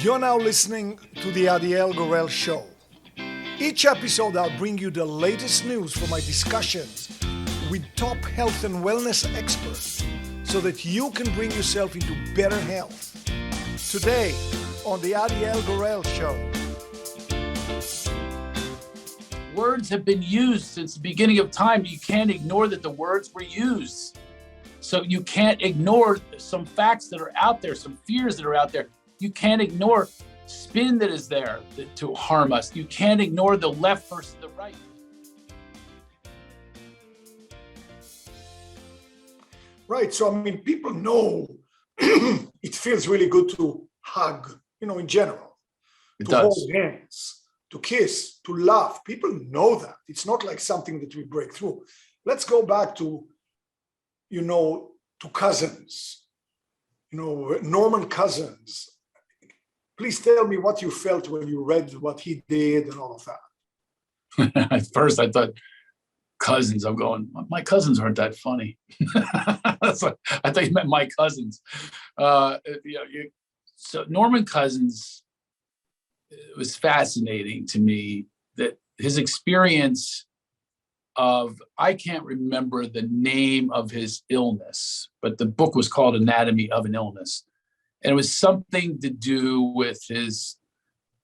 You're now listening to the Adiel Gorel Show. Each episode I'll bring you the latest news from my discussions with top health and wellness experts so that you can bring yourself into better health. Today on the Adiel Gorel Show. Words have been used since the beginning of time. You can't ignore that the words were used. So you can't ignore some facts that are out there, some fears that are out there. You can't ignore spin that is there to harm us. You can't ignore the left versus the right. Right. So, I mean, people know it feels really good to hug, in general. It to does. Hold hands, to kiss, to laugh. People know that. It's not like something that we break through. Let's go back to, to Cousins, Norman Cousins. Please tell me what you felt when you read what he did and all of that. At first, I thought cousins. I'm going, my cousins aren't that funny. That's what, I thought you meant my cousins. So Norman Cousins, it was fascinating to me that his experience of, I can't remember the name of his illness, but the book was called Anatomy of an Illness. And it was something to do with his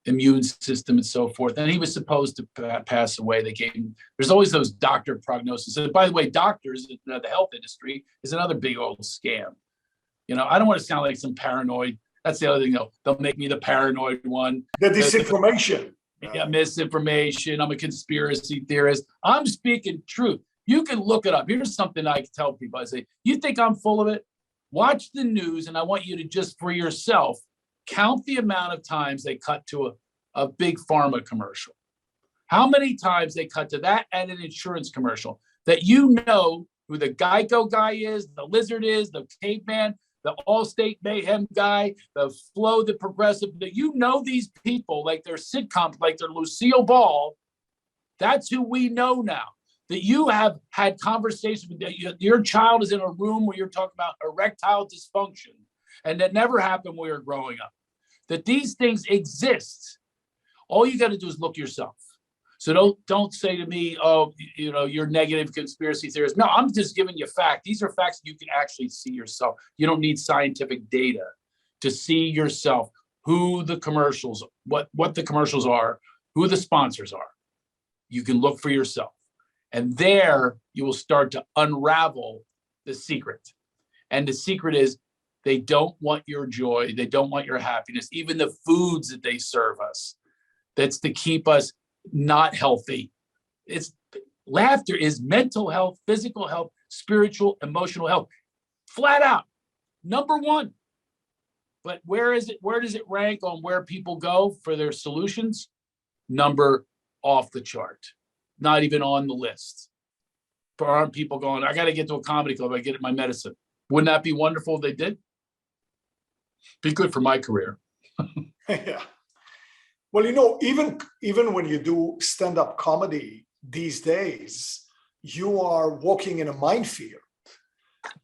immune system and so forth. And he was supposed to pass away. They gave him, there's always those doctor prognoses. And by the way, doctors, the health industry is another big old scam. I don't want to sound like some paranoid. That's the other thing, they'll make me the paranoid one. The disinformation. Yeah, misinformation. I'm a conspiracy theorist. I'm speaking truth. You can look it up. Here's something I can tell people. I say, you think I'm full of it? Watch the news, and I want you to just for yourself count the amount of times they cut to a big pharma commercial. How many times they cut to that and an insurance commercial that who the Geico guy is, the Lizard is, the Caveman, the Allstate Mayhem guy, the Flow, the Progressive, that these people like they're sitcoms, like they're Lucille Ball. That's who we know now. That you have had conversations with your child is in a room where you're talking about erectile dysfunction, and that never happened when we were growing up. That these things exist. All you got to do is look yourself. So don't say to me, oh, you're negative conspiracy theorist. No, I'm just giving you facts. These are facts you can actually see yourself. You don't need scientific data to see yourself who the commercials, what the commercials are, who the sponsors are. You can look for yourself. And there you will start to unravel the secret. And the secret is they don't want your joy. They don't want your happiness. Even the foods that they serve us, that's to keep us not healthy. Laughter is mental health, physical health, spiritual, emotional health. Flat out. Number one. But where does it rank on where people go for their solutions? Number off the chart. Not even on the list. But aren't people going, I got to get to a comedy club, I get my medicine. Wouldn't that be wonderful if they did? Be good for my career. Yeah. Well, even when you do stand-up comedy these days, you are walking in a minefield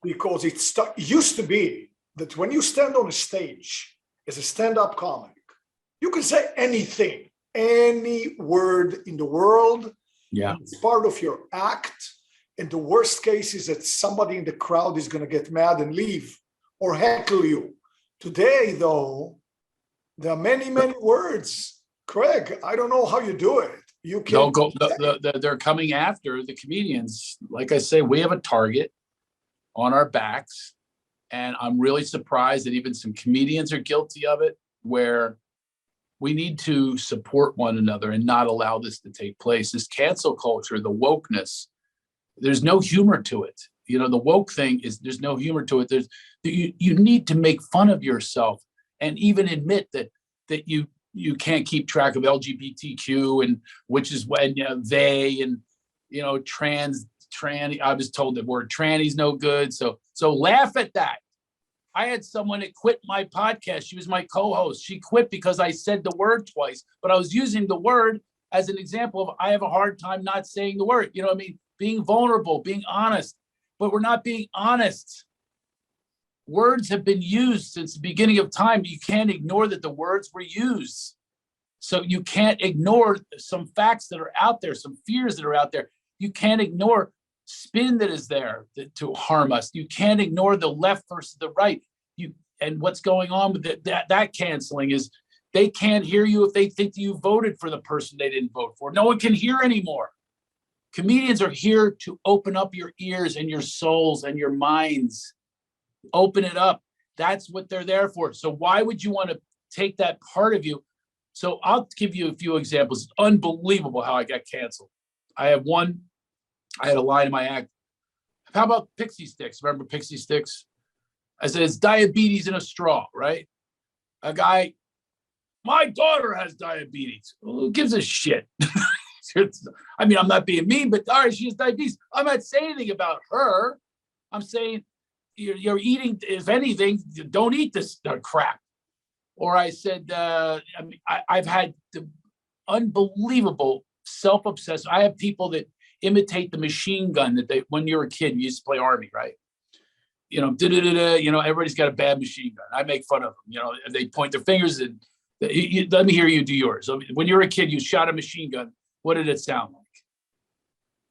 because it used to be that when you stand on a stage as a stand-up comic, you can say anything, any word in the world. Yeah. It's part of your act. And the worst case is that somebody in the crowd is going to get mad and leave or heckle you. Today, though, there are many, many words. Craig, I don't know how you do it. You can. They're coming after the comedians. Like I say, we have a target on our backs. And I'm really surprised that even some comedians are guilty of it, where we need to support one another and not allow this to take place. This cancel culture, the wokeness, there's no humor to it. The woke thing there's no humor to it. You need to make fun of yourself and even admit that you can't keep track of LGBTQ and which is when they and trans. I was told the word tranny's no good. So laugh at that. I had someone that quit my podcast. She was my co-host. She quit because I said the word twice, but I was using the word as an example of I have a hard time not saying the word. Being vulnerable, being honest, but we're not being honest. words have been used since the beginning of time. You can't ignore that the words were used. So you can't ignore some facts that are out there, some fears that are out there. You can't ignore spin that is there to harm us. You can't ignore the left versus the right. And what's going on with that canceling is they can't hear you if they think you voted for the person they didn't vote for. No one can hear anymore. Comedians are here to open up your ears and your souls and your minds. Open it up. That's what they're there for. So why would you want to take that part of you? So I'll give you a few examples. It's unbelievable how I got canceled. I had a line in my act. How about pixie sticks? Remember pixie sticks? I said, it's diabetes in a straw, right? A guy, my daughter has diabetes. Well, who gives a shit? I mean, I'm not being mean, but all right, she has diabetes. I'm not saying anything about her. I'm saying you're eating, if anything, don't eat this crap. Or I said, I've had the unbelievable self-obsessed. I have people that imitate the machine gun that when you're a kid, you used to play Army, right? Everybody's got a bad machine gun. I make fun of them. They point their fingers and let me hear you do yours. So when you were a kid, you shot a machine gun. What did it sound like?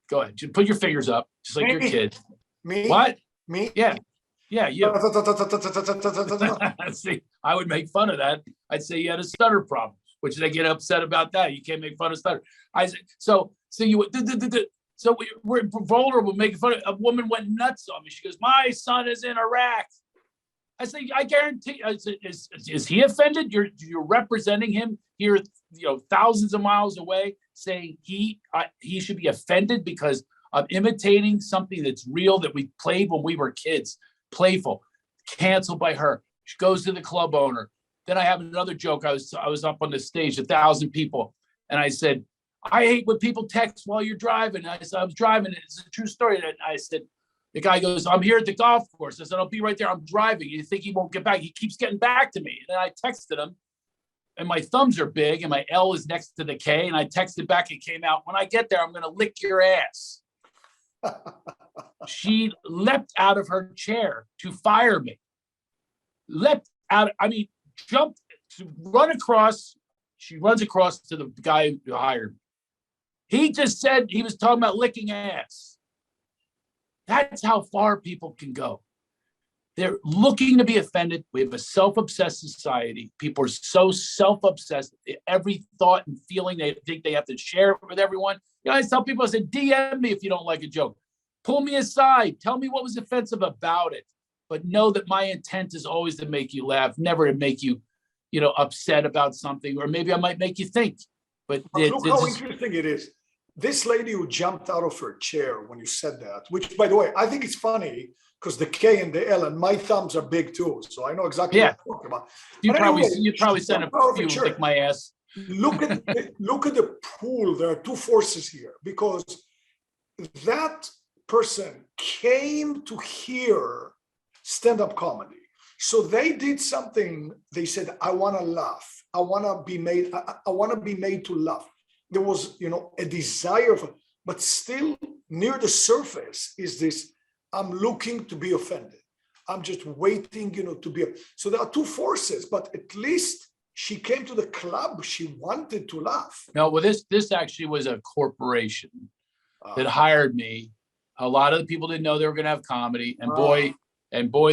Go ahead. Just put your fingers up, just like your kid. Me? What? Me? Yeah. Yeah, you. See, I would make fun of that. I'd say you had a stutter problem, which they get upset about that. You can't make fun of stutter. I say, so we're vulnerable, making fun of. A woman went nuts on me. She goes, "My son is in Iraq." I say, I guarantee. I said, is he offended? You're representing him here, thousands of miles away, saying he should be offended because I'm imitating something that's real that we played when we were kids. Playful, canceled by her. She goes to the club owner. Then I have another joke. I was up on the stage, 1,000 people, and I said, I hate when people text while you're driving. I said, I was driving. It's a true story. And I said, the guy goes, I'm here at the golf course. I said, I'll be right there. I'm driving. You think he won't get back? He keeps getting back to me. And then I texted him, and my thumbs are big, and my L is next to the K. And I texted back. It came out, when I get there, I'm going to lick your ass. She leapt out of her chair to fire me. Jumped to run across. She runs across to the guy who hired me. He just said he was talking about licking ass. That's how far people can go. They're looking to be offended. We have a self-obsessed society. People are so self-obsessed. Every thought and feeling, they think they have to share it with everyone. I tell people, I said, DM me if you don't like a joke. Pull me aside. Tell me what was offensive about it. But know that my intent is always to make you laugh, never to make you, upset about something, or maybe I might make you think. But look how interesting it is. This lady who jumped out of her chair when you said that, which, by the way, I think it's funny because the K and the L and my thumbs are big too, so I know exactly what you're talking about. You probably sent a few lick my ass. Look at the pool. There are two forces here, because that person came to hear stand-up comedy. So they did something. They said, I want to laugh. I want to be made to laugh. There was, a desire for, but still near the surface is this, I'm looking to be offended. I'm just waiting, to be. So there are two forces, but at least she came to the club. She wanted to laugh. No, well, this actually was a corporation that hired me. A lot of the people didn't know they were going to have comedy, and boy,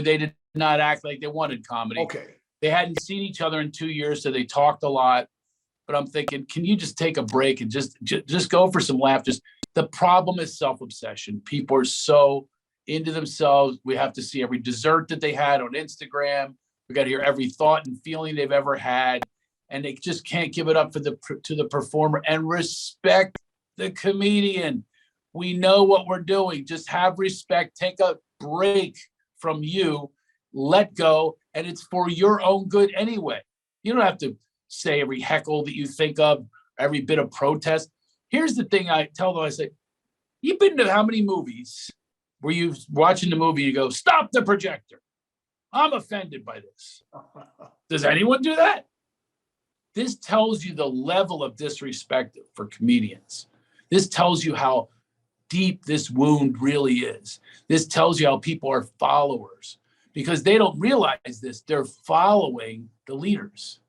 they did not act like they wanted comedy. Okay. They hadn't seen each other in 2 years, so they talked a lot. But I'm thinking, can you just take a break and just go for some laugh? The problem is self-obsession. People are so into themselves. We have to see every dessert that they had on Instagram. We got to hear every thought and feeling they've ever had, and they just can't give it up to the performer and respect the comedian. We know what we're doing. Just have respect. Take a break from you. Let go, and it's for your own good anyway. You don't have to say every heckle that you think of, every bit of protest. Here's the thing I tell them. I say, you've been to how many movies where you watching the movie, you go, stop the projector. I'm offended by this. Does anyone do that? This tells you the level of disrespect for comedians. This tells you how deep this wound really is. This tells you how people are followers. because they don't realize this. They're following the leaders.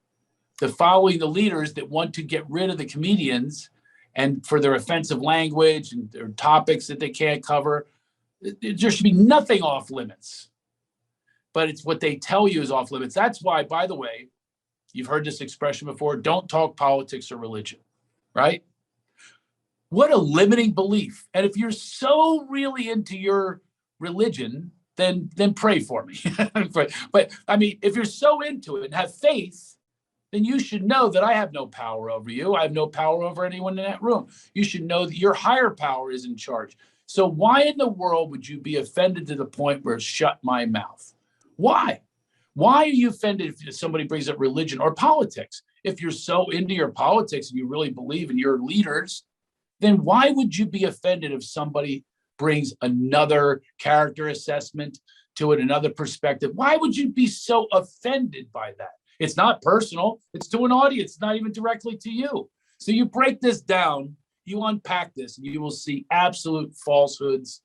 They're following the leaders that want to get rid of the comedians and for their offensive language and their topics that they can't cover. There should be nothing off limits, but it's what they tell you is off limits. That's why, by the way, you've heard this expression before, don't talk politics or religion, right? What a limiting belief. And if you're so really into your religion, then pray for me. But I mean, if you're so into it and have faith, then you should know that I have no power over you. I have no power over anyone in that room. You should know that your higher power is in charge. So why in the world would you be offended to the point where shut my mouth? Why? Why are you offended if somebody brings up religion or politics? If you're so into your politics and you really believe in your leaders, then why would you be offended if somebody brings another character assessment to it, another perspective? Why would you be so offended by that? It's not personal. It's to an audience, not even directly to you. So you break this down, you unpack this, and you will see absolute falsehoods,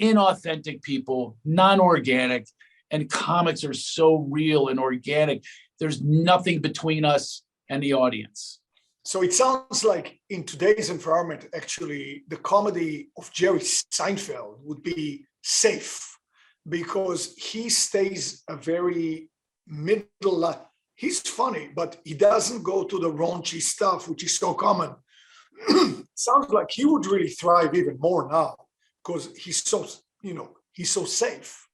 inauthentic people, non-organic, and comics are so real and organic. There's nothing between us and the audience. So it sounds like in today's environment, actually, the comedy of Jerry Seinfeld would be safe because he stays a very middle. He's funny, but he doesn't go to the raunchy stuff, which is so common. Sounds like he would really thrive even more now because he's so, he's so safe.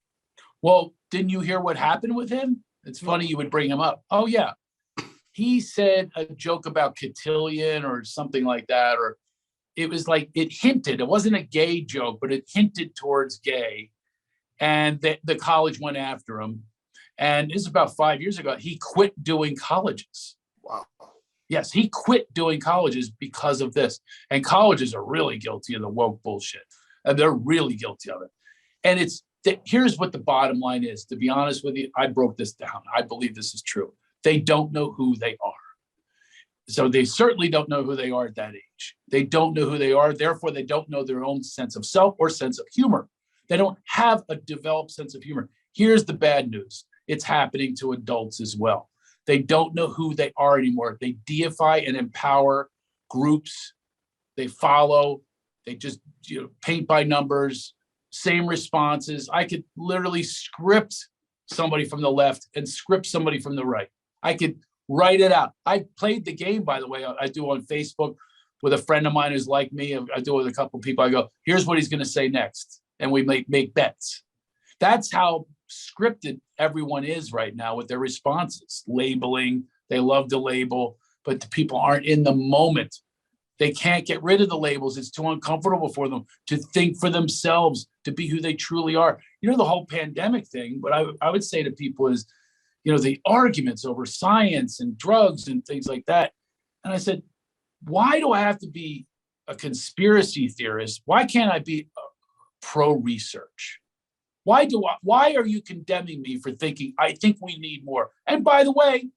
Well, didn't you hear what happened with him? It's funny you would bring him up. Oh, yeah. He said a joke about cotillion or something like that, or it was like it hinted. It wasn't a gay joke, but it hinted towards gay. And the college went after him. And this is about 5 years ago. He quit doing colleges. Wow. Yes, he quit doing colleges because of this. And colleges are really guilty of the woke bullshit. And they're really guilty of it. And here's what the bottom line is. To be honest with you, I broke this down. I believe this is true. They don't know who they are. So they certainly don't know who they are at that age. They don't know who they are. Therefore, they don't know their own sense of self or sense of humor. They don't have a developed sense of humor. Here's the bad news. It's happening to adults as well. They don't know who they are anymore. They deify and empower groups. They follow. They just paint by numbers, same responses. I could literally script somebody from the left and script somebody from the right. I could write it out. I played the game, by the way. I do on Facebook with a friend of mine who's like me. I do it with a couple of people. I go, here's what he's going to say next. And we make bets. That's how scripted everyone is right now with their responses. Labeling. They love to label, but the people aren't in the moment. They can't get rid of the labels. It's too uncomfortable for them to think for themselves, to be who they truly are. The whole pandemic thing, what I would say to people is, the arguments over science and drugs and things like that. And I said, why do I have to be a conspiracy theorist? Why can't I be pro-research? Why are you condemning me for thinking, I think we need more? And by the way,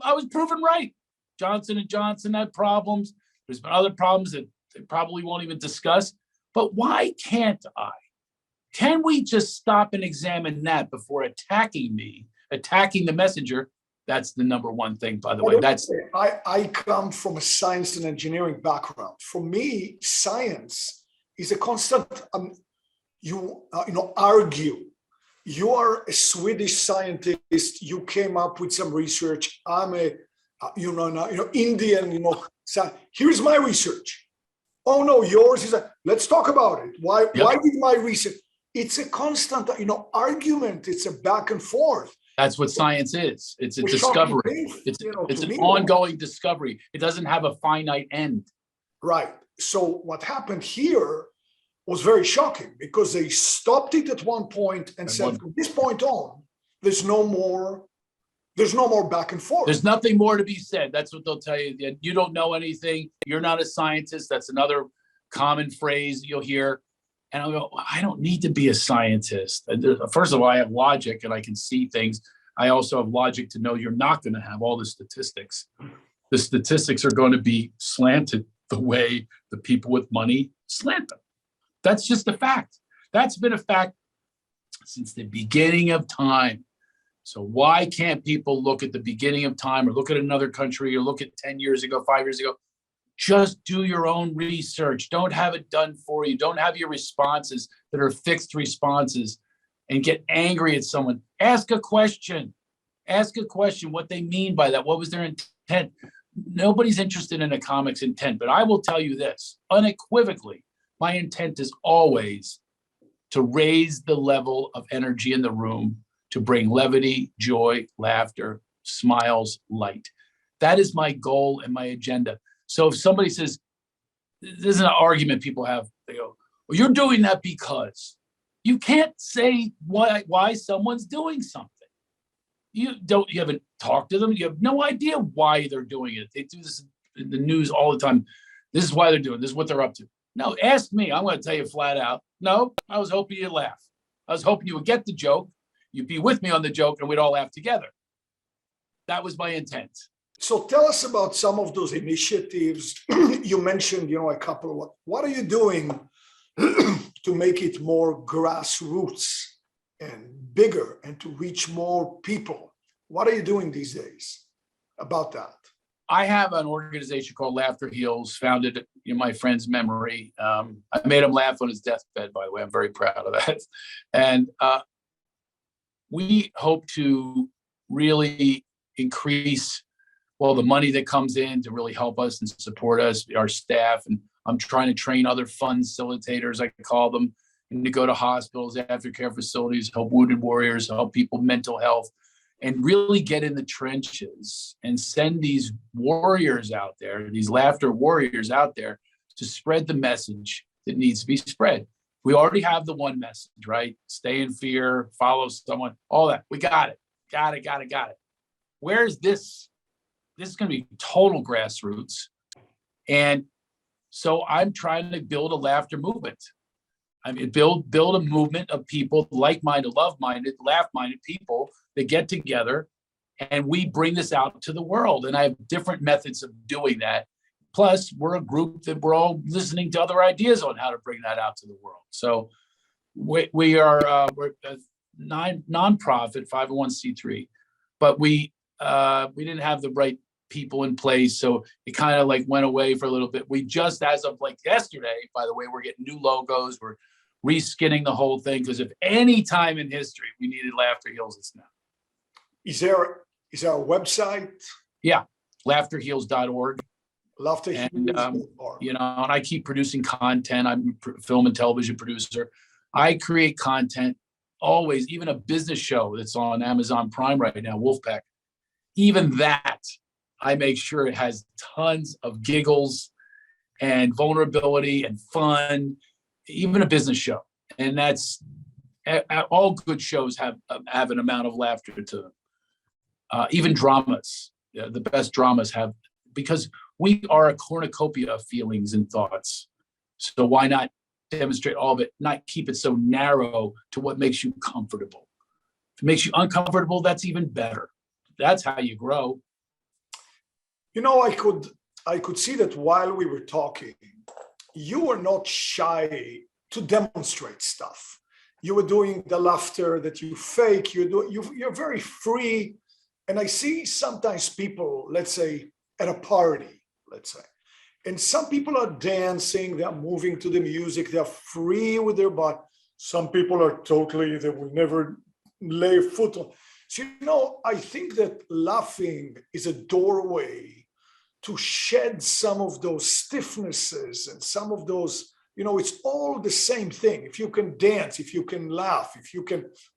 I was proven right. Johnson & Johnson had problems. There's been other problems that they probably won't even discuss. But why can't I? Can we just stop and examine that before attacking me, attacking the messenger? That's the number one thing, by the way. I come from a science and engineering background. For me, science is a constant. Argue. You are a Swedish scientist. You came up with some research. I'm a, Indian. So here's my research. Oh no, yours is let's talk about it. Why did my research? It's a constant, argument. It's a back and forth. That's what science is. It's a discovery. It's an ongoing discovery. It doesn't have a finite end. Right. So what happened here was very shocking because they stopped it at one point and said, from this point on, there's no more back and forth. There's nothing more to be said. That's what they'll tell you. You don't know anything. You're not a scientist. That's another common phrase you'll hear. And I'll go, I don't need to be a scientist. First of all, I have logic and I can see things. I also have logic to know you're not going to have all the statistics. The statistics are going to be slanted the way the people with money slant them. That's just a fact. That's been a fact since the beginning of time. So why can't people look at the beginning of time or look at another country or look at 10 years ago, 5 years ago? Just do your own research. Don't have it done for you. Don't have your responses that are fixed responses and get angry at someone. Ask a question. Ask a question, what they mean by that. What was their intent? Nobody's interested in a comic's intent, but I will tell you this, unequivocally, my intent is always to raise the level of energy in the room, to bring levity, joy, laughter, smiles, light. That is my goal and my agenda. So if somebody says, this is an argument people have, they go, well, you're doing that because. You can't say why someone's doing something. You haven't talked to them. You have no idea why they're doing it. They do this in the news all the time. This is why they're doing it. This is what they're up to. No, ask me. I'm going to tell you flat out. No, I was hoping you'd laugh. I was hoping you would get the joke. You'd be with me on the joke and we'd all laugh together. That was my intent. So tell us about some of those initiatives. You mentioned, a couple of what are you doing to make it more grassroots and bigger and to reach more people? What are you doing these days about that? I have an organization called Laughter Heals, founded in my friend's memory. I made him laugh on his deathbed, by the way. I'm very proud of that. And we hope to really increase, the money that comes in to really help us and support us, our staff. And I'm trying to train other fund facilitators, I call them, and to go to hospitals, aftercare facilities, help wounded warriors, help people mental health, and really get in the trenches and send these warriors out there, these laughter warriors out there, to spread the message that needs to be spread. We already have the one message, right? Stay in fear, follow someone, all that. We got it. Got it. Where's this? This is going to be total grassroots. And so I'm trying to build a laughter movement. I mean, build a movement of people, like-minded, love-minded, laugh-minded people that get together, and we bring this out to the world. And I have different methods of doing that. Plus, we're a group that we're all listening to other ideas on how to bring that out to the world. So we're a nonprofit 501c3, but we didn't have the right people in place, so it kind of went away for a little bit. We just, as of yesterday, by the way, we're getting new logos. We're reskinning the whole thing, because if any time in history we needed Laughter Heals, it's now. Is there a website? Yeah, laughterheals.org. Laughterheals.org. And I keep producing content. I'm a film and television producer. I create content always, even a business show that's on Amazon Prime right now, Wolfpack. Even that, I make sure it has tons of giggles and vulnerability and fun, even a business show. And that's, all good shows have an amount of laughter to them. Even dramas, the best dramas have, because we are a cornucopia of feelings and thoughts. So why not demonstrate all of it, not keep it so narrow to what makes you comfortable? If it makes you uncomfortable, that's even better. That's how you grow. I could see that while we were talking, you were not shy to demonstrate stuff. You were doing the laughter that you fake. You're very free. And I see sometimes people, let's say at a party, and some people are dancing, they're moving to the music, they're free with their butt. Some people are they will never lay a foot on. So, I think that laughing is a doorway to shed some of those stiffnesses and some of those, it's all the same thing. If you can dance, if you can laugh,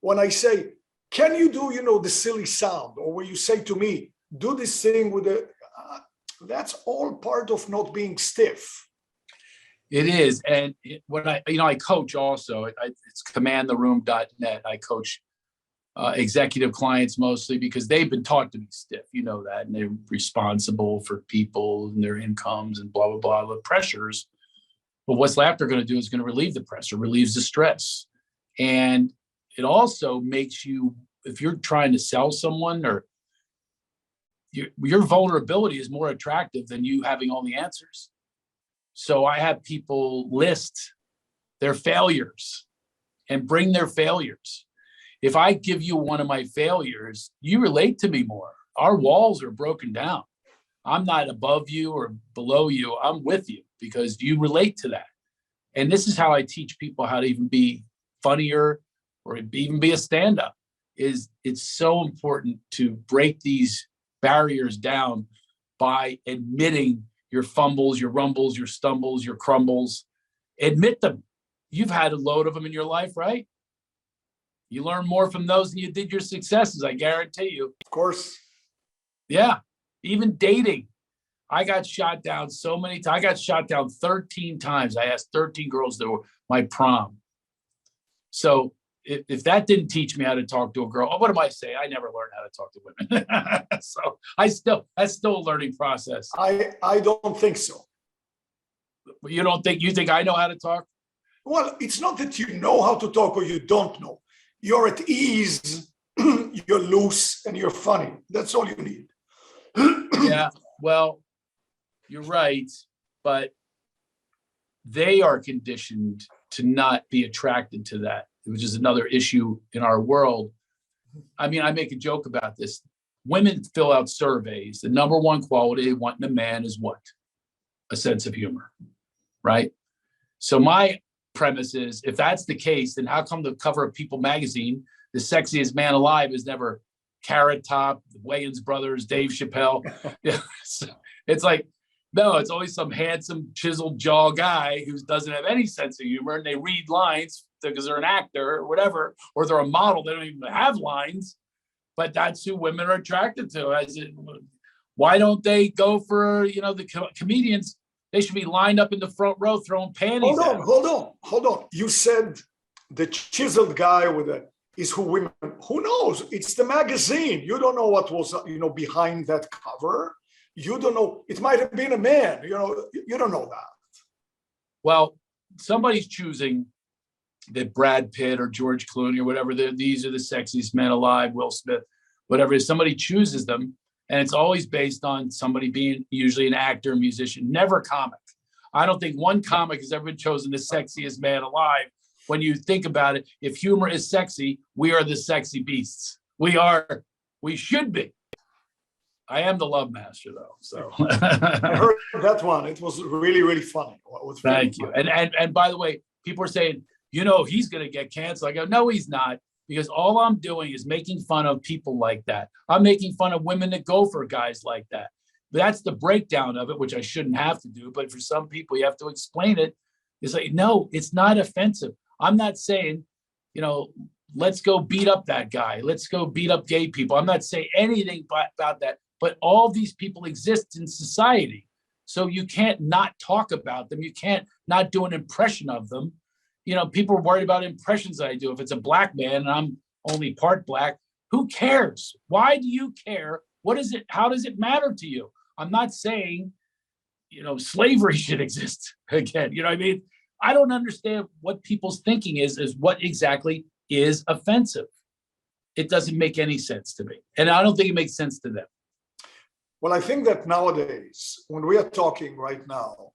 when I say, can you do, the silly sound, or when you say to me, do this thing with that's all part of not being stiff. It is. And when I coach also, it's commandtheroom.net. I coach executive clients mostly, because they've been taught to be stiff, that, and they're responsible for people and their incomes and blah, blah, blah, the pressures. But what's laughter going to do is going to relieve the pressure, relieves the stress. And it also makes you, if you're trying to sell someone, or your vulnerability is more attractive than you having all the answers. So I have people list their failures and bring their failures. if I give you one of my failures, you relate to me more. Our walls are broken down. I'm not above you or below you. I'm with you because you relate to that. And this is how I teach people how to even be funnier or even be a stand-up. Is it's so important to break these barriers down by admitting your fumbles, your rumbles, your stumbles, your crumbles. Admit them. You've had a load of them in your life, right? You learn more from those than you did your successes, I guarantee you. Of course. Yeah. Even dating. I got shot down so many times. I got shot down 13 times. I asked 13 girls to my prom. So if that didn't teach me how to talk to a girl, what am I saying? I never learned how to talk to women. So that's still a learning process. I don't think so. You don't think, you think I know how to talk? Well, it's not that you know how to talk or you don't know. You're at ease, you're loose, and you're funny. That's all you need. Yeah, well, you're right, but they are conditioned to not be attracted to that, which is another issue in our world. I mean, I make a joke about this. Women fill out surveys. The number one quality they want in a man is what? A sense of humor, right? So my premise is, if that's the case, then how come the cover of People magazine, the sexiest man alive, is never Carrot Top, the Wayans brothers, Dave Chappelle? It's like, no, it's always some handsome, chiseled jaw guy who doesn't have any sense of humor, and they read lines because they're an actor or whatever, or they're a model. They don't even have lines, but that's who women are attracted to. Why don't they go for, the comedians? They should be lined up in the front row throwing panties at them. Hold on. You said the chiseled guy is who women, who knows? It's the magazine. You don't know what was, behind that cover. You don't know. It might have been a man, you don't know that. Well, somebody's choosing that Brad Pitt or George Clooney or whatever, these are the sexiest men alive, Will Smith, whatever it is, somebody chooses them. And it's always based on somebody being usually an actor, musician, never a comic. I don't think one comic has ever been chosen the sexiest man alive. When you think about it, if humor is sexy, we are the sexy beasts. We should be. I am the Lovemaster, though. So I heard that one. It was really, really funny. Thank you. And by the way, people are saying, he's going to get canceled. I go, no, he's not. Because all I'm doing is making fun of people like that. I'm making fun of women that go for guys like that. That's the breakdown of it, which I shouldn't have to do. But for some people, you have to explain it. It's like, no, it's not offensive. I'm not saying, let's go beat up that guy. Let's go beat up gay people. I'm not saying anything about that. But all these people exist in society. So you can't not talk about them. You can't not do an impression of them. People are worried about impressions that I do. If it's a black man and I'm only part black, who cares? Why do you care? What is it? How does it matter to you? I'm not saying, slavery should exist again. You know what I mean? I don't understand what people's thinking is what exactly is offensive. It doesn't make any sense to me. And I don't think it makes sense to them. Well, I think that nowadays, when we are talking right now,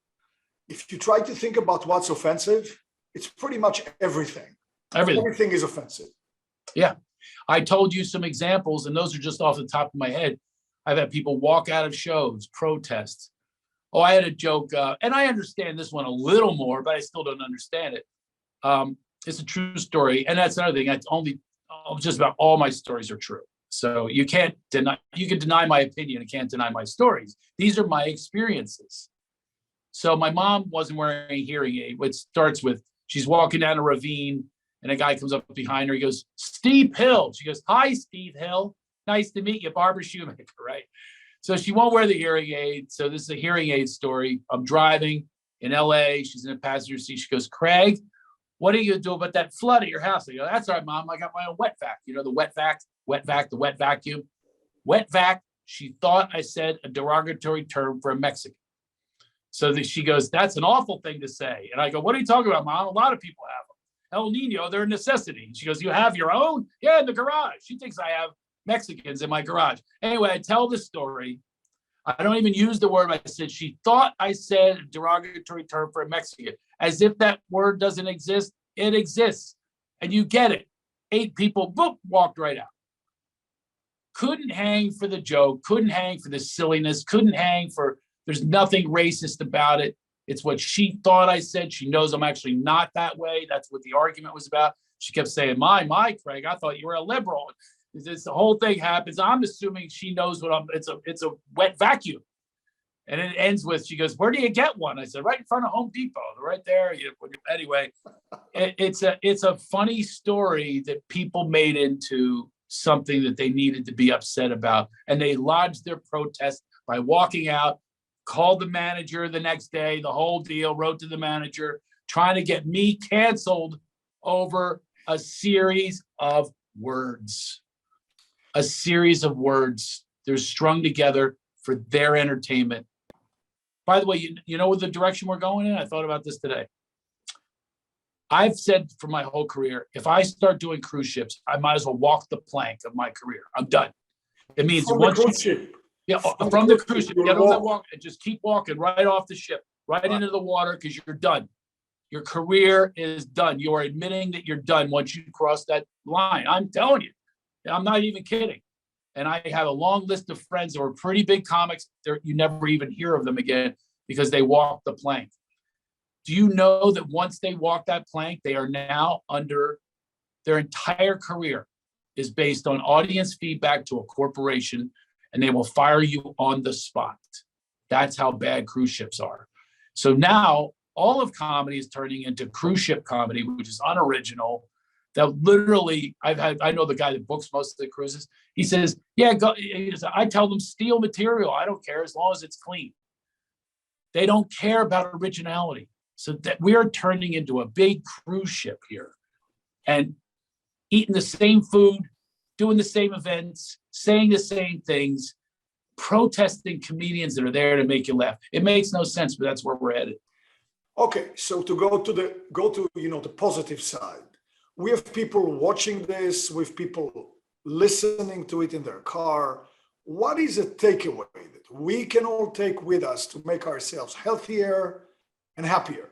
if you try to think about what's offensive, it's pretty much everything. Everything is offensive. Yeah. I told you some examples, and those are just off the top of my head. I've had people walk out of shows, protest. Oh, I had a joke, and I understand this one a little more, but I still don't understand it. It's a true story. And that's another thing. Just about all my stories are true. So you can deny my opinion. You can't deny my stories. These are my experiences. So my mom wasn't wearing a hearing aid, which starts with, she's walking down a ravine and a guy comes up behind her. He goes, Steve Hill. She goes, hi, Steve Hill. Nice to meet you, Barbara Shoemaker, right? So she won't wear the hearing aid. So this is a hearing aid story. I'm driving in LA. She's in a passenger seat. She goes, Craig, what are you going to do about that flood at your house? I go, that's all right, Mom. I got my own wet vac. The wet vac, the wet vacuum. Wet vac. She thought I said a derogatory term for a Mexican. So she goes, that's an awful thing to say. And I go, what are you talking about, Mom? A lot of people have them. El Nino, they're a necessity. She goes, you have your own? Yeah, in the garage. She thinks I have Mexicans in my garage. Anyway, I tell the story. I don't even use the word. I said, she thought I said a derogatory term for a Mexican. As if that word doesn't exist. It exists. And you get it. 8 people, boop, walked right out. Couldn't hang for the joke, couldn't hang for the silliness, couldn't hang for, there's nothing racist about it. It's what she thought I said. She knows I'm actually not that way. That's what the argument was about. She kept saying, my, Craig, I thought you were a liberal. This the whole thing happens. I'm assuming she knows what it's a wet vacuum. And it ends with, she goes, where do you get one? I said, right in front of Home Depot, right there. Anyway, it's a funny story that people made into something that they needed to be upset about. And they lodged their protest by walking out, called the manager the next day, the whole deal, wrote to the manager, trying to get me canceled over a series of words. A series of words. They're strung together for their entertainment. By the way, you know what the direction we're going in? I thought about this today. I've said for my whole career, if I start doing cruise ships, I might as well walk the plank of my career. I'm done. It means From once the cruise ship. Yeah, from the cruise ship, get on that walk and just keep walking right off the ship, right into the water, because you're done. Your career is done. You are admitting that you're done once you cross that line. I'm telling you, I'm not even kidding. And I have a long list of friends that were pretty big comics. You never even hear of them again because they walked the plank. Do you know that once they walk that plank, they are now under, their entire career is based on audience feedback to a corporation, and they will fire you on the spot. That's how bad cruise ships are. So now all of comedy is turning into cruise ship comedy, which is unoriginal. That literally, I know the guy that books most of the cruises. He says, yeah, I tell them steal material. I don't care as long as it's clean. They don't care about originality. So that we are turning into a big cruise ship here and eating the same food, doing the same events, saying the same things, protesting comedians that are there to make you laugh. It makes no sense, but that's where we're headed. Okay, so to go to the positive side, we have people watching this, with people listening to it in their car. What is a takeaway that we can all take with us to make ourselves healthier and happier?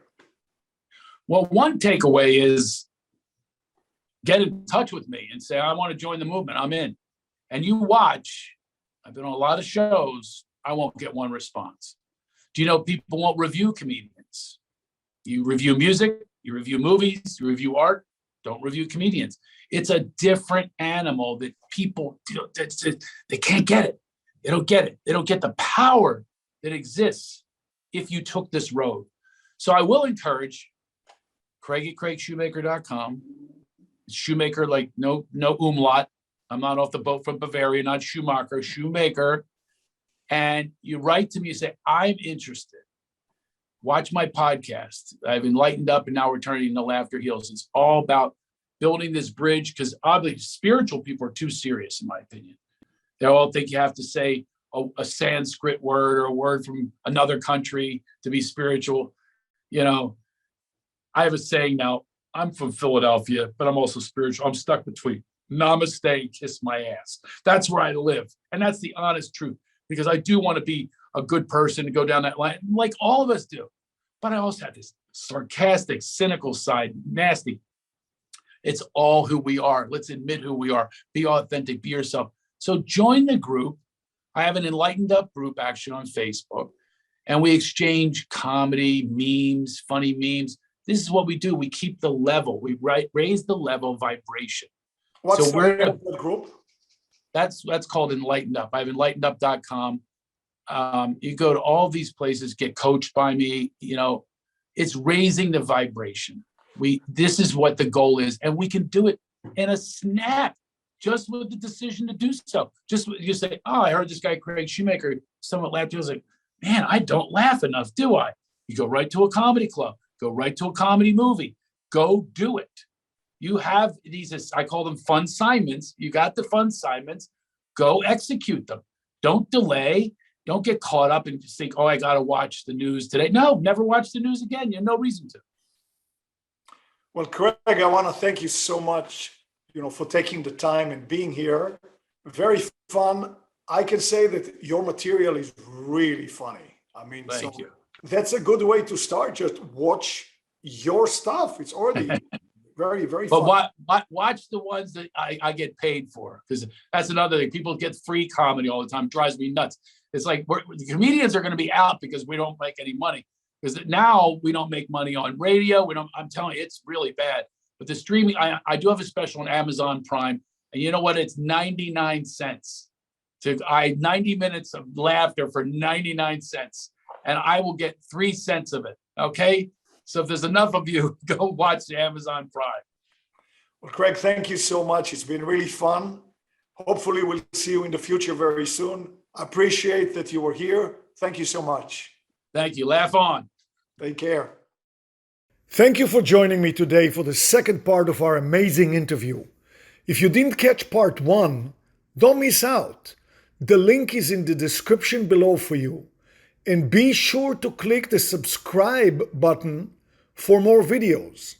Well, one takeaway is get in touch with me and say, I want to join the movement. I'm in. And you watch, I've been on a lot of shows, I won't get one response. Do you know people won't review comedians? You review music, you review movies, you review art, don't review comedians. It's a different animal that people, they can't get it. They don't get it. They don't get the power that exists if you took this road. So I will encourage Craig at craigshoemaker.com. Shoemaker, like no umlaut. I'm not off the boat from Bavaria, not Shoemaker, Shoemaker. And you write to me and say, I'm interested. Watch my podcast. I've enlightened up and now we're turning into Laughter Heals. It's all about building this bridge because obviously spiritual people are too serious, in my opinion. They all think you have to say a Sanskrit word or a word from another country to be spiritual. You know, I have a saying now, I'm from Philadelphia, but I'm also spiritual. I'm stuck between namaste, kiss my ass. That's where I live. And that's the honest truth, because I do want to be a good person to go down that line, like all of us do. But I also have this sarcastic, cynical side, nasty. It's all who we are. Let's admit who we are. Be authentic, be yourself. So join the group. I have an Enlightened Up group actually on Facebook, and we exchange comedy, memes, funny memes. This is what we do. We keep the level. We raise the level of vibration. What's the group? That's called Enlightened Up. I have enlightenedup.com. You go to all these places, get coached by me. You know, it's raising the vibration. This is what the goal is, and we can do it in a snap, just with the decision to do so. Just you say, oh, I heard this guy Craig Shoemaker. Someone laughed. He was like, man, I don't laugh enough, do I? You go right to a comedy club. Go right to a comedy movie. Go do it. You have these, I call them fun assignments. You got the fun assignments. Go execute them. Don't delay. Don't get caught up and just think, oh, I got to watch the news today. No, never watch the news again. You have no reason to. Well, Craig, I want to thank you so much, for taking the time and being here. Very fun. I can say that your material is really funny. I mean, Thank you. That's a good way to start. Just watch your stuff. It's already Very, very But fun. watch the ones that I get paid for, because that's another thing. People get free comedy all the time. It drives me nuts. It's like the comedians are going to be out because we don't make any money. Because now we don't make money on radio. We don't. I'm telling you, it's really bad. But the streaming, I do have a special on Amazon Prime, and you know what? It's 99 cents. 90 minutes of laughter for 99 cents, and I will get 3 cents of it. Okay. So if there's enough of you, go watch the Amazon Prime. Well, Craig, thank you so much. It's been really fun. Hopefully we'll see you in the future very soon. I appreciate that you were here. Thank you so much. Thank you. Laugh on. Take care. Thank you for joining me today for the second part of our amazing interview. If you didn't catch part 1, don't miss out. The link is in the description below for you. And be sure to click the subscribe button for more videos.